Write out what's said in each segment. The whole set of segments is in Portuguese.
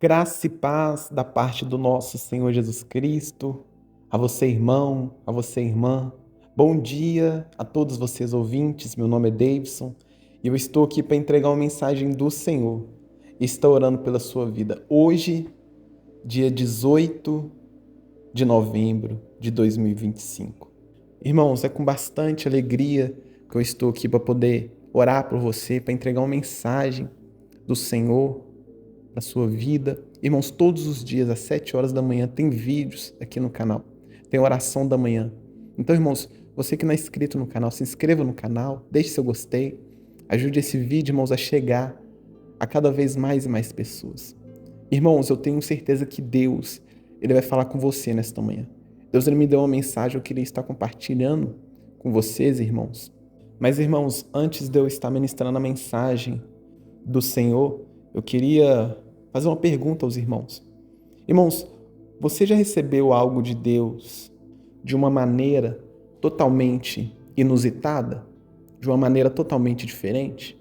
Graça e paz da parte do nosso Senhor Jesus Cristo, a você, irmão, a você, irmã. Bom dia a todos vocês ouvintes. Meu nome é Davidson e eu estou aqui para entregar uma mensagem do Senhor. Estou orando pela sua vida. Hoje, dia 18 de novembro de 2025. Irmãos, é com bastante alegria que eu estou aqui para poder orar por você, para entregar uma mensagem do Senhor na sua vida. Irmãos, todos os dias, às 7 horas da manhã, tem vídeos aqui no canal. Tem oração da manhã. Então, irmãos, você que não é inscrito no canal, se inscreva no canal, deixe seu gostei. Ajude esse vídeo, irmãos, a chegar a cada vez mais e mais pessoas. Irmãos, eu tenho certeza que Deus, Ele vai falar com você nesta manhã. Deus, Ele me deu uma mensagem, eu queria estar compartilhando com vocês, irmãos. Mas, irmãos, antes de eu estar ministrando a mensagem do Senhor, eu queria fazer uma pergunta aos irmãos. Irmãos, você já recebeu algo de Deus de uma maneira totalmente inusitada? De uma maneira totalmente diferente?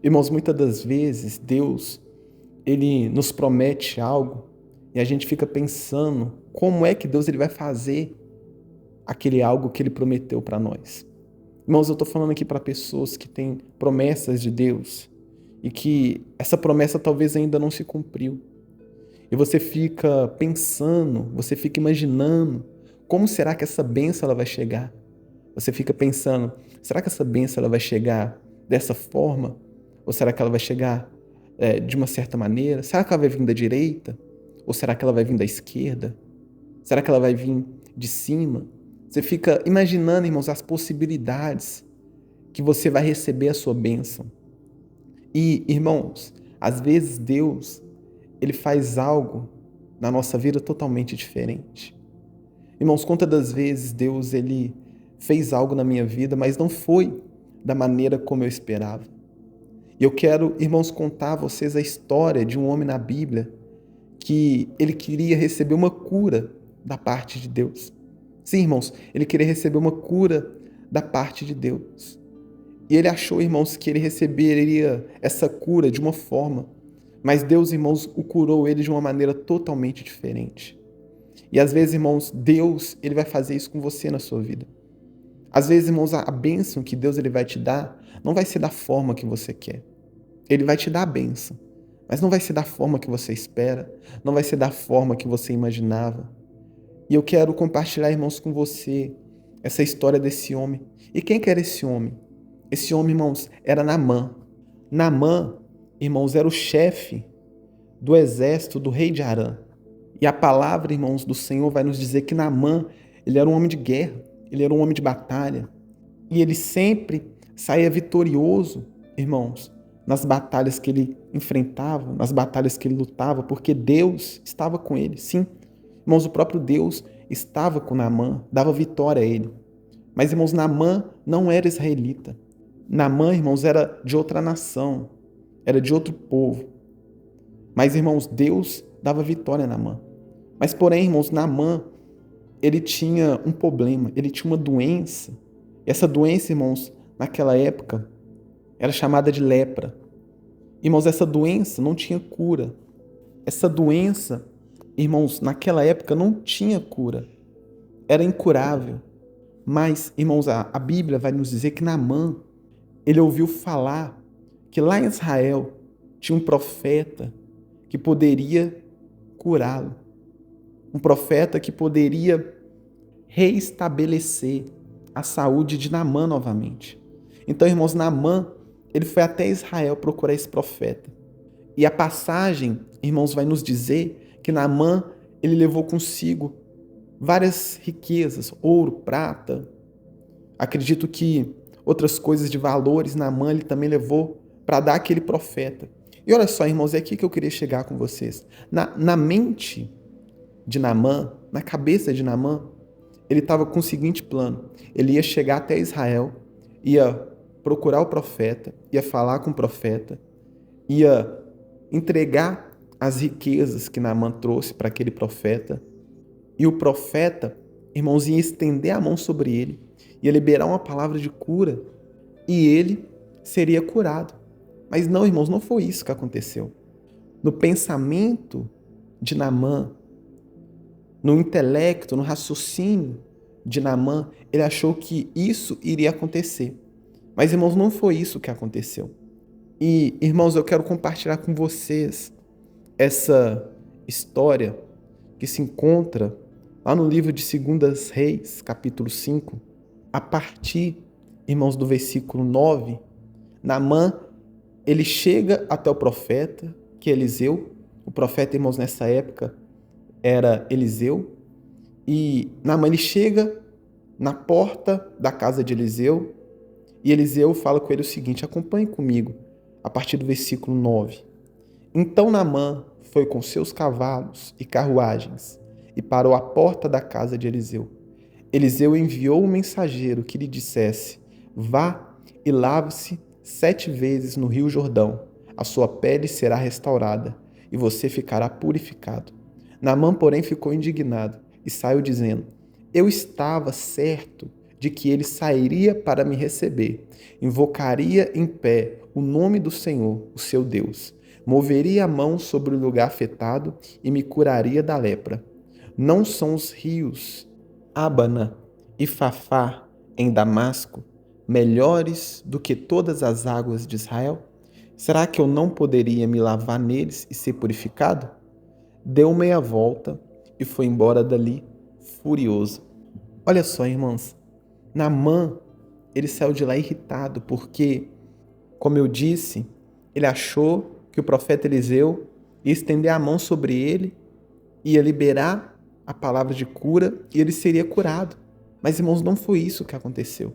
Irmãos, muitas das vezes Deus, Ele nos promete algo e a gente fica pensando como é que Deus ele vai fazer aquele algo que Ele prometeu para nós. Irmãos, eu estou falando aqui para pessoas que têm promessas de Deus e que essa promessa talvez ainda não se cumpriu. E você fica pensando, você fica imaginando como será que essa bênção ela vai chegar. Você fica pensando, será que essa bênção ela vai chegar dessa forma? Ou será que ela vai chegar de uma certa maneira? Será que ela vai vir da direita? Ou será que ela vai vir da esquerda? Será que ela vai vir de cima? Você fica imaginando, irmãos, as possibilidades que você vai receber a sua bênção. E, irmãos, às vezes Deus, Ele faz algo na nossa vida totalmente diferente. Irmãos, quantas das vezes Deus, Ele fez algo na minha vida, mas não foi da maneira como eu esperava. E eu quero, irmãos, contar a vocês a história de um homem na Bíblia que ele queria receber uma cura da parte de Deus. Sim, irmãos, ele queria receber uma cura da parte de Deus. E ele achou, irmãos, que ele receberia essa cura de uma forma, mas Deus, irmãos, o curou ele de uma maneira totalmente diferente. E às vezes, irmãos, Deus, ele vai fazer isso com você na sua vida. Às vezes, irmãos, a bênção que Deus ele vai te dar não vai ser da forma que você quer. Ele vai te dar a bênção, mas não vai ser da forma que você espera, não vai ser da forma que você imaginava. E eu quero compartilhar, irmãos, com você essa história desse homem. E quem que era esse homem? Esse homem, irmãos, era Naamã. Naamã, irmãos, era o chefe do exército do rei de Arã. E a palavra, irmãos, do Senhor vai nos dizer que Naamã, ele era um homem de guerra, ele era um homem de batalha. E ele sempre saía vitorioso, irmãos, nas batalhas que ele enfrentava, nas batalhas que ele lutava, porque Deus estava com ele. Sim, irmãos, o próprio Deus estava com Naamã, dava vitória a ele. Mas, irmãos, Naamã não era israelita. Naamã, irmãos, era de outra nação, era de outro povo. Mas, irmãos, Deus dava vitória a Naamã. Mas, porém, irmãos, Naamã, ele tinha um problema, ele tinha uma doença. E essa doença, irmãos, naquela época, era chamada de lepra. Irmãos, essa doença não tinha cura. Essa doença, irmãos, naquela época não tinha cura. Era incurável. Mas, irmãos, a Bíblia vai nos dizer que Naamã, ele ouviu falar que lá em Israel tinha um profeta que poderia curá-lo. Um profeta que poderia reestabelecer a saúde de Naamã novamente. Então, irmãos, Naamã, ele foi até Israel procurar esse profeta. E a passagem, irmãos, vai nos dizer que Naamã, ele levou consigo várias riquezas, ouro, prata. Acredito que outras coisas de valores Naamã ele também levou para dar àquele profeta. E olha só, irmãos, é aqui que eu queria chegar com vocês. Na mente de Naamã, na cabeça de Naamã, ele estava com o seguinte plano. Ele ia chegar até Israel, ia procurar o profeta, ia falar com o profeta, ia entregar as riquezas que Naamã trouxe para aquele profeta. E o profeta, irmãos, ia estender a mão sobre ele, ia liberar uma palavra de cura e ele seria curado. Mas não, irmãos, não foi isso que aconteceu. no pensamento de Naamã, no intelecto, no raciocínio de Naamã, ele achou que isso iria acontecer. Mas, irmãos, não foi isso que aconteceu. E, irmãos, eu quero compartilhar com vocês essa história que se encontra lá no livro de 2 Reis, capítulo 5, a partir, irmãos, do versículo 9. Naamã, ele chega até o profeta, que é Eliseu. O profeta, irmãos, nessa época era Eliseu. E Naamã, ele chega na porta da casa de Eliseu, e Eliseu fala com ele o seguinte: acompanhe comigo, a partir do versículo 9. Então Naamã foi com seus cavalos e carruagens e parou à porta da casa de Eliseu. Eliseu enviou um mensageiro que lhe dissesse: vá e lave-se 7 vezes no rio Jordão, a sua pele será restaurada e você ficará purificado. Naamã, porém, ficou indignado e saiu dizendo: eu estava certo de que ele sairia para me receber, invocaria em pé o nome do Senhor, o seu Deus, moveria a mão sobre o lugar afetado e me curaria da lepra. Não são os rios Abana e Fafá em Damasco melhores do que todas as águas de Israel? Será que eu não poderia me lavar neles e ser purificado? Deu meia volta e foi embora dali, furioso. Olha só, irmãos, Naamã, ele saiu de lá irritado porque, como eu disse, ele achou que o profeta Eliseu ia estender a mão sobre ele, ia liberar a palavra de cura e ele seria curado. Mas, irmãos, não foi isso que aconteceu.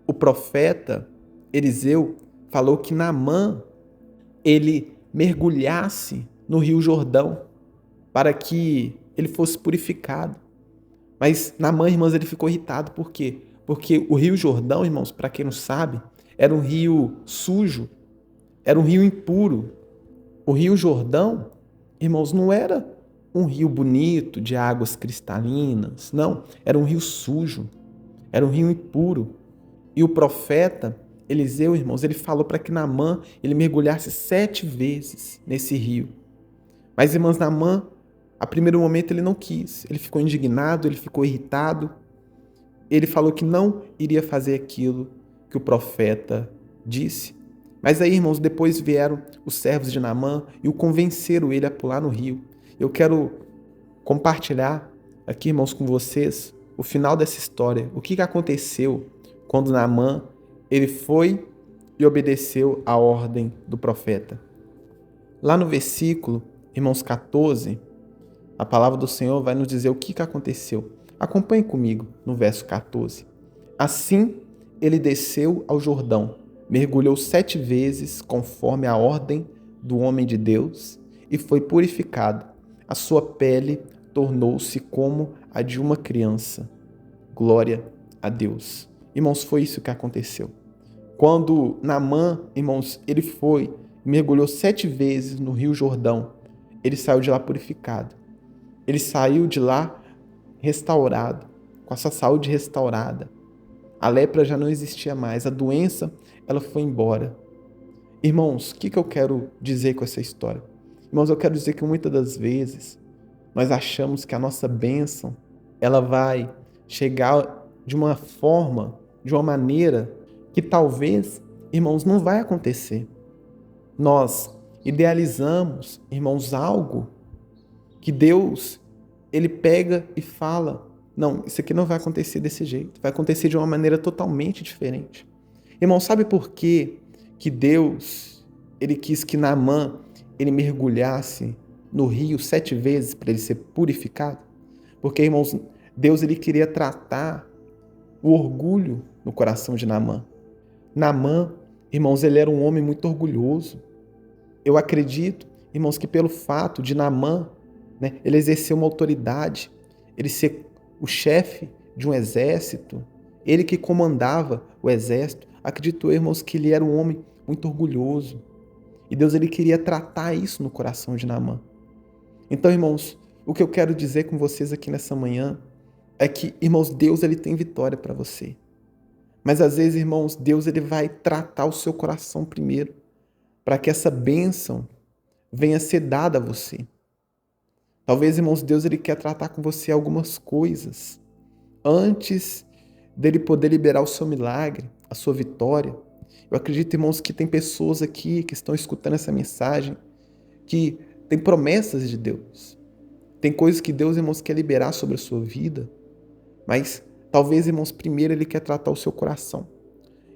O profeta Eliseu falou que Naamã, ele mergulhasse no rio Jordão para que ele fosse purificado. Mas Naamã, irmãos, ele ficou irritado. Por quê? Porque o rio Jordão, irmãos, para quem não sabe, era um rio sujo, era um rio impuro. O rio Jordão, irmãos, não era um rio bonito, de águas cristalinas, não. Era um rio sujo, era um rio impuro. E o profeta Eliseu, irmãos, ele falou para que Naamã ele mergulhasse 7 vezes nesse rio. Mas, irmãos, Naamã, a primeiro momento, ele não quis. Ele ficou indignado, ele ficou irritado. Ele falou que não iria fazer aquilo que o profeta disse. Mas aí, irmãos, depois vieram os servos de Naamã e o convenceram ele a pular no rio. Eu quero compartilhar aqui, irmãos, com vocês o final dessa história. O que aconteceu quando Naamã ele foi e obedeceu a ordem do profeta. Lá no versículo, irmãos, 14, a palavra do Senhor vai nos dizer o que aconteceu. Acompanhe comigo no verso 14. Assim, ele desceu ao Jordão, mergulhou 7 vezes conforme a ordem do homem de Deus e foi purificado. A sua pele tornou-se como a de uma criança. Glória a Deus. Irmãos, foi isso que aconteceu. Quando Naamã, irmãos, ele foi, mergulhou 7 vezes no rio Jordão, ele saiu de lá purificado. Ele saiu de lá restaurado, com a sua saúde restaurada. A lepra já não existia mais, a doença, ela foi embora. Irmãos, o que eu quero dizer com essa história? Irmãos, eu quero dizer que muitas das vezes nós achamos que a nossa bênção, ela vai chegar de uma forma, de uma maneira que talvez, irmãos, não vai acontecer. Nós idealizamos, irmãos, algo que Deus, ele pega e fala: não, isso aqui não vai acontecer desse jeito, vai acontecer de uma maneira totalmente diferente. Irmão, sabe por quê que Deus, ele quis que Naamã, ele mergulhasse no rio 7 vezes para ele ser purificado? Porque, irmãos, Deus, ele queria tratar o orgulho no coração de Naamã. Naamã, irmãos, ele era um homem muito orgulhoso. Eu acredito, irmãos, que pelo fato de Naamã, ele exercer uma autoridade, ele ser o chefe de um exército, ele que comandava o exército, acredito, irmãos, que ele era um homem muito orgulhoso. E Deus, ele queria tratar isso no coração de Naamã. Então, irmãos, o que eu quero dizer com vocês aqui nessa manhã é que, irmãos, Deus, ele tem vitória para você. Mas às vezes, irmãos, Deus, ele vai tratar o seu coração primeiro, para que essa bênção venha ser dada a você. Talvez, irmãos, Deus ele quer tratar com você algumas coisas antes dele poder liberar o seu milagre, a sua vitória. Eu acredito, irmãos, que tem pessoas aqui que estão escutando essa mensagem que tem promessas de Deus. Tem coisas que Deus, irmãos, quer liberar sobre a sua vida, mas talvez, irmãos, primeiro ele quer tratar o seu coração.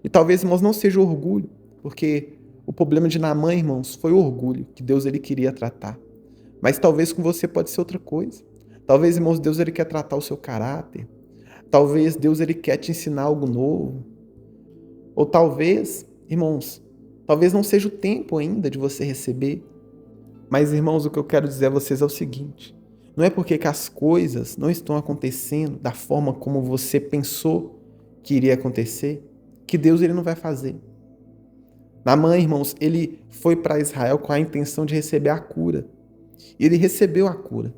E talvez, irmãos, não seja orgulho, porque o problema de Naamã, irmãos, foi o orgulho que Deus ele queria tratar. Mas talvez com você pode ser outra coisa. Talvez, irmãos, Deus ele quer tratar o seu caráter. Talvez Deus ele quer te ensinar algo novo. Ou talvez, irmãos, talvez não seja o tempo ainda de você receber. Mas, irmãos, o que eu quero dizer a vocês é o seguinte: não é porque que as coisas não estão acontecendo da forma como você pensou que iria acontecer, que Deus ele não vai fazer. Naamã, irmãos, ele foi para Israel com a intenção de receber a cura. E ele recebeu a cura,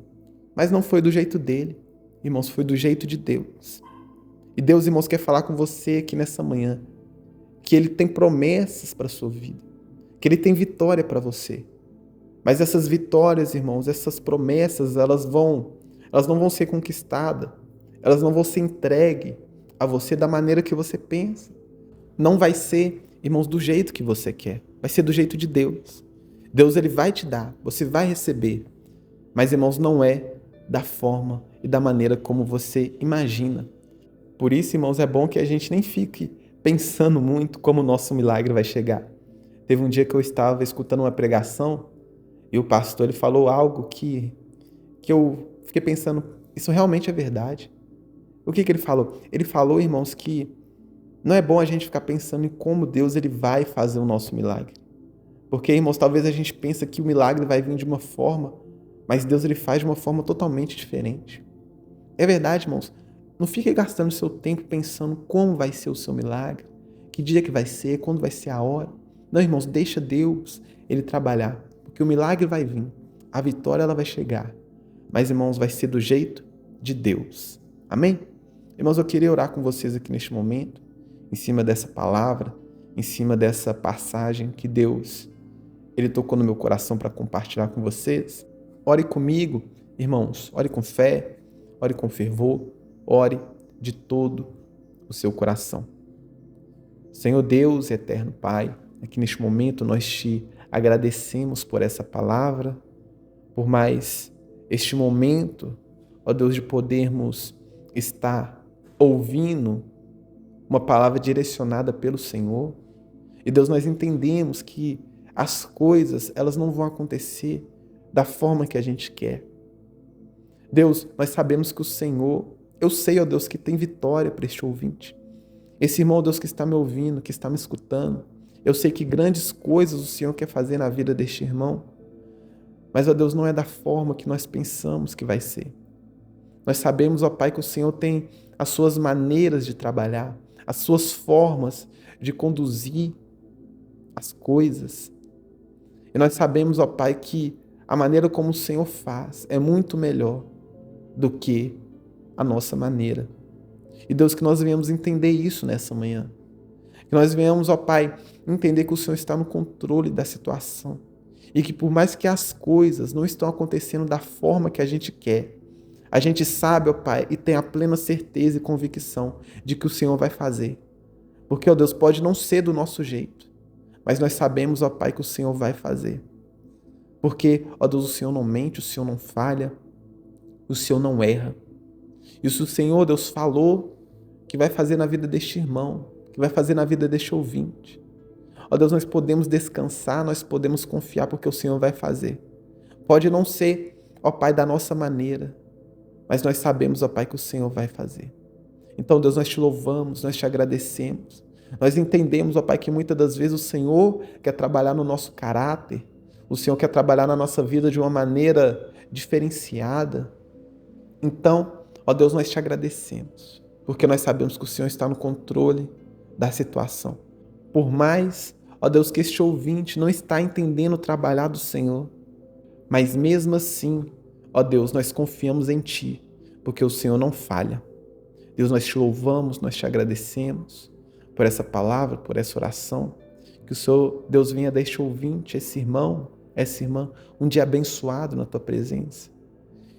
mas não foi do jeito dele, irmãos, foi do jeito de Deus. E Deus, irmãos, quer falar com você aqui nessa manhã, que ele tem promessas para a sua vida, que ele tem vitória para você. Mas essas vitórias, irmãos, essas promessas, elas não vão ser conquistadas, elas não vão ser entregues a você da maneira que você pensa. Não vai ser, irmãos, do jeito que você quer, vai ser do jeito de Deus. Deus ele vai te dar, você vai receber. Mas, irmãos, não é da forma e da maneira como você imagina. Por isso, irmãos, é bom que a gente nem fique pensando muito como o nosso milagre vai chegar. Teve um dia que eu estava escutando uma pregação e o pastor ele falou algo que eu fiquei pensando, isso realmente é verdade? O que ele falou? Ele falou, irmãos, que não é bom a gente ficar pensando em como Deus ele vai fazer o nosso milagre. Porque, irmãos, talvez a gente pense que o milagre vai vir de uma forma, mas Deus ele faz de uma forma totalmente diferente. É verdade, irmãos. Não fique gastando seu tempo pensando como vai ser o seu milagre, que dia que vai ser, quando vai ser a hora. Não, irmãos, deixa Deus ele trabalhar, porque o milagre vai vir, a vitória ela vai chegar. Mas, irmãos, vai ser do jeito de Deus. Amém? Irmãos, eu queria orar com vocês aqui neste momento, em cima dessa palavra, em cima dessa passagem que Deus ele tocou no meu coração para compartilhar com vocês. Ore comigo, irmãos. Ore com fé, ore com fervor, ore de todo o seu coração. Senhor Deus e eterno Pai, aqui neste momento nós te agradecemos por essa palavra, por mais este momento, ó Deus, de podermos estar ouvindo uma palavra direcionada pelo Senhor. E Deus, nós entendemos que as coisas, elas não vão acontecer da forma que a gente quer. Deus, nós sabemos que o Senhor, eu sei, ó Deus, que tem vitória para este ouvinte. Esse irmão, ó Deus, que está me ouvindo, que está me escutando, eu sei que grandes coisas o Senhor quer fazer na vida deste irmão, mas, ó Deus, não é da forma que nós pensamos que vai ser. Nós sabemos, ó Pai, que o Senhor tem as suas maneiras de trabalhar, as suas formas de conduzir as coisas. E nós sabemos, ó Pai, que a maneira como o Senhor faz é muito melhor do que a nossa maneira. E Deus, que nós venhamos entender isso nessa manhã. Que nós venhamos, ó Pai, entender que o Senhor está no controle da situação. E que por mais que as coisas não estão acontecendo da forma que a gente quer, a gente sabe, ó Pai, e tem a plena certeza e convicção de que o Senhor vai fazer. Porque, ó Deus, pode não ser do nosso jeito, mas nós sabemos, ó Pai, que o Senhor vai fazer. Porque, ó Deus, o Senhor não mente, o Senhor não falha, o Senhor não erra. E se o Senhor, Deus, falou que vai fazer na vida deste irmão, que vai fazer na vida deste ouvinte, ó Deus, nós podemos descansar, nós podemos confiar, porque o Senhor vai fazer. Pode não ser, ó Pai, da nossa maneira, mas nós sabemos, ó Pai, que o Senhor vai fazer. Então, Deus, nós te louvamos, nós te agradecemos. Nós entendemos, ó Pai, que muitas das vezes o Senhor quer trabalhar no nosso caráter, o Senhor quer trabalhar na nossa vida de uma maneira diferenciada. Então, ó Deus, nós te agradecemos, porque nós sabemos que o Senhor está no controle da situação. Por mais, ó Deus, que este ouvinte não está entendendo o trabalhar do Senhor, mas mesmo assim, ó Deus, nós confiamos em Ti, porque o Senhor não falha. Deus, nós te louvamos, nós te agradecemos por essa palavra, por essa oração. Que o Senhor, Deus, venha deste ouvinte, esse irmão, essa irmã, um dia abençoado na tua presença.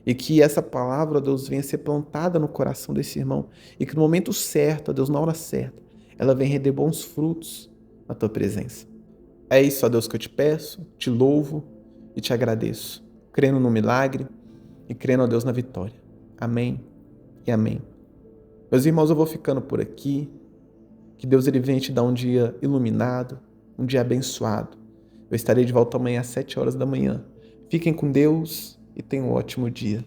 E que essa palavra, ó Deus, venha ser plantada no coração desse irmão. E que no momento certo, ó Deus, na hora certa, ela venha render bons frutos na tua presença. É isso, ó Deus, que eu te peço, te louvo e te agradeço. Crendo no milagre e crendo, ó Deus, na vitória. Amém e amém. Meus irmãos, eu vou ficando por aqui. Que Deus ele venha te dar um dia iluminado, um dia abençoado. Eu estarei de volta amanhã às 7 horas da manhã. Fiquem com Deus e tenham um ótimo dia.